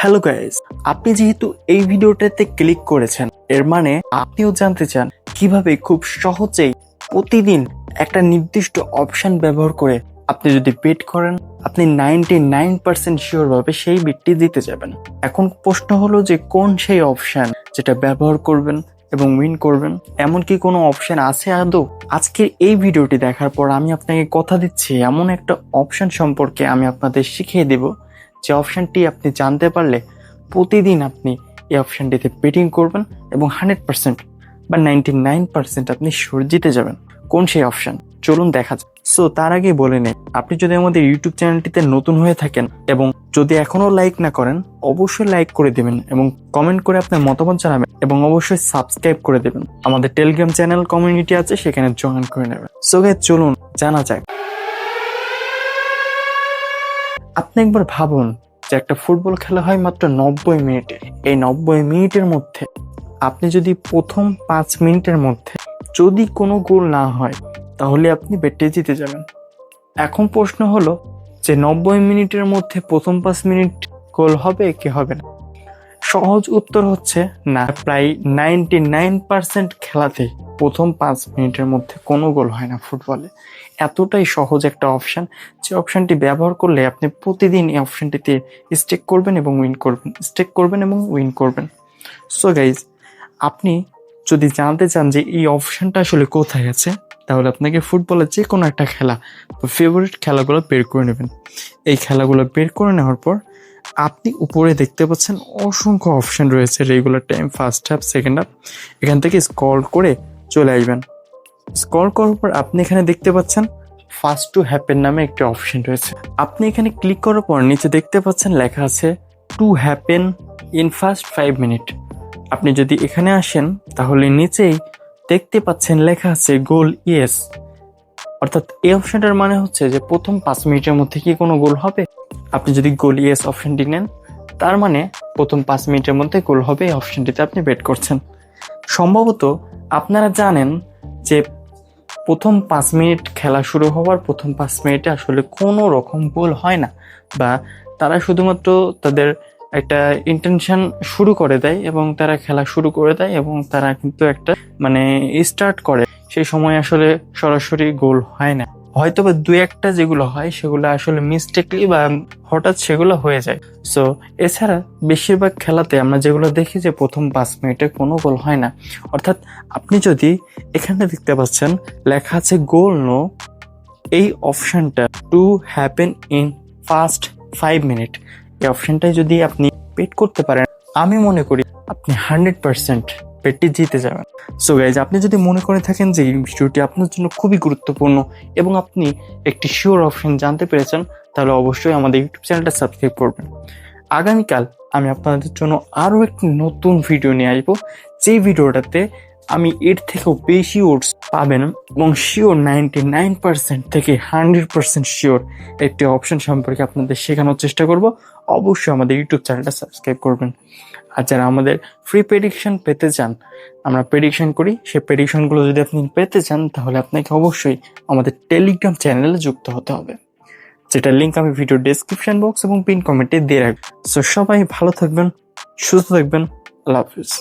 Hello guys, আপনি যেহেতু এই ভিডিওটাতে ক্লিক করেছেন, এর মানে আপনিও জানতে চান কিভাবে খুব সহজেই প্রতিদিন একটা নির্দিষ্ট অপশন ব্যবহার করে আপনি যদি বেট করেন, আপনি 99% শিওর ভাবে সেই বেটটি জিতে যাবেন। এখন প্রশ্ন হলো যে কোন সেই অপশন যেটা ব্যবহার করবেন এবং উইন করবেন। এমন কি কোনো অপশন আছে আদৌ? আজকের এই ভিডিওটি দেখার পর আমি আপনাকে কথা দিচ্ছি, এমন একটা অপশন সম্পর্কে আমি আপনাদের শিখিয়ে দেব যে অপশনটি আপনি জানতে পারলে প্রতিদিন আপনি এই অপশনটিতে বেটিং করবেন এবং 100% বা 99% আপনি শিওর জিতে যাবেন। কোন সেই অপশন চলুন দেখা যাক। সো তার আগে বলে নেই, আপনি যদি আমাদের ইউটিউব চ্যানেলটিতে নতুন হয়ে থাকেন এবং যদি এখনো লাইক না করেন, অবশ্যই লাইক করে দিবেন এবং কমেন্ট করে আপনার মতামত জানাবেন এবং অবশ্যই সাবস্ক্রাইব করে দেবেন। আমাদের টেলিগ্রাম চ্যানেল কমিউনিটি আছে, সেখানে জয়েন করে নেবেন। সো গাইস, চলুন জানা যাক। আপনি একবার ভাবুন যে একটা ফুটবল খেলা হয় মাত্র 90 মিনিটে। এই 90 মিনিটের মধ্যে আপনি যদি প্রথম 5 মিনিটের মধ্যে যদি কোনো গোল না হয়, তাহলে আপনি বেটে জিতে যাবেন। এখন প্রশ্ন হলো যে 90 মিনিটের মধ্যে প্রথম 5 মিনিট গোল হবে কি হবে না? সহজ উত্তর হচ্ছে না। প্রায় 99% খেলাতেই প্রথম 5 মিনিটের মধ্যে কোনো গোল হয় না ফুটবলে। এতটাই সহজ একটা অপশন, যে অপশনটি ব্যবহার করলে আপনি প্রতিদিন এই অপশনটিতে স্টেক করবেন এবং উইন করবেন, স্টেক করবেন এবং উইন করবেন। সো গাইজ, আপনি যদি জানতে চান যে এই অপশনটা আসলে কোথায় আছে, তাহলে আপনাকে ফুটবলের যে কোনো একটা খেলা বা ফেভারিট খেলাগুলো বের করে নেবেন। এই খেলাগুলো বের করে নেওয়ার পর আপনি উপরে দেখতে পাচ্ছেন অসংখ্য অপশন রয়েছে, regular time, first half, second half. এখান থেকে স্ক্রল করে চলে আসবেন। স্ক্রল করার পর আপনি এখানে দেখতে পাচ্ছেন ফার্স্ট টু হ্যাপেন নামে একটি অপশন রয়েছে। আপনি এখানে ক্লিক করার পর নিচে দেখতে পাচ্ছেন লেখা আছে to happen in first 5 minute. আপনি যদি এখানে আসেন, তাহলে নিচেই দেখতে পাচ্ছেন লেখা আছে গোল ইয়েস। অর্থাৎ এই অপশনটার মানে হচ্ছে যে প্রথম 5 মিনিটের মধ্যে কি কোনো গোল হবে। আপনি যদি গোল ইয়েস অপশনটি নেন, তার মানে প্রথম 5 মিনিটের মধ্যে গোল হবে, এই অপশনটিতে আপনি বেট করছেন। সম্ভবত আপনারা জানেন যে প্রথম 5 মিনিট খেলা শুরু হওয়ার প্রথম 5 মিনিটে আসলে কোনো রকম গোল হয় না, বা তারা শুধুমাত্র তাদের একটা ইন্টেনশন শুরু করে দেয় এবং তারা খেলা শুরু করে দেয় এবং তারা কিন্তু একটা স্টার্ট করে। সেই সময় আসলে সরাসরি গোল হয় না, হয়তো বা 2-1টা যেগুলো হয় সেগুলো আসলে মিস্টেকলি বা হঠাৎ সেগুলো হয়ে যায়। সো এছাড়া বেশিরভাগ খেলাতে আমরা যেগুলো দেখি যে প্রথম 5 মিনিটে কোনো গোল হয় না। অর্থাৎ আপনি যদি এখানে দেখতে পাচ্ছেন লেখা আছে গোল নো, এই অপশনটা to happen in first 5 minute, এই অপশনটাই যদি আপনি বেট করতে পারেন, আমি মনে করি আপনি 100% বেটটি জিতে যাবেন। সো গাইজ, আপনি যদি মনে করে থাকেন যে এই ভিডিওটি আপনার জন্য খুবই গুরুত্বপূর্ণ এবং আপনি একটি শিওর অপশন জানতে পেরেছেন, তাহলে অবশ্যই আমাদের ইউটিউব চ্যানেলটা সাবস্ক্রাইব করবেন। আগামীকাল আমি আপনাদের জন্য আরও একটি নতুন ভিডিও নিয়ে আসবো, যেই ভিডিওটাতে আমি এর থেকেও বেশি ওটস পাবেন এবং শিওর 99% থেকে 100% শিওর একটি অপশন সম্পর্কে আপনাদের শেখানোর চেষ্টা করব। অবশ্যই আমাদের ইউটিউব চ্যানেলটা সাবস্ক্রাইব করবেন। আর যারা আমাদের ফ্রি প্রেডিকশন পেতে চান, আমরা প্রেডিকশন করি, সেই প্রেডিকশনগুলো যদি আপনি পেতে চান, তাহলে আপনাকে অবশ্যই আমাদের টেলিগ্রাম চ্যানেলে যুক্ত হতে হবে, যেটার লিঙ্ক আমি ভিডিও ডেসক্রিপশন বক্স এবং পিন কমেন্টে দিয়ে রাখবো। সো সবাই ভালো থাকবেন, সুস্থ থাকবেন। আল্লাহ হাফিজ।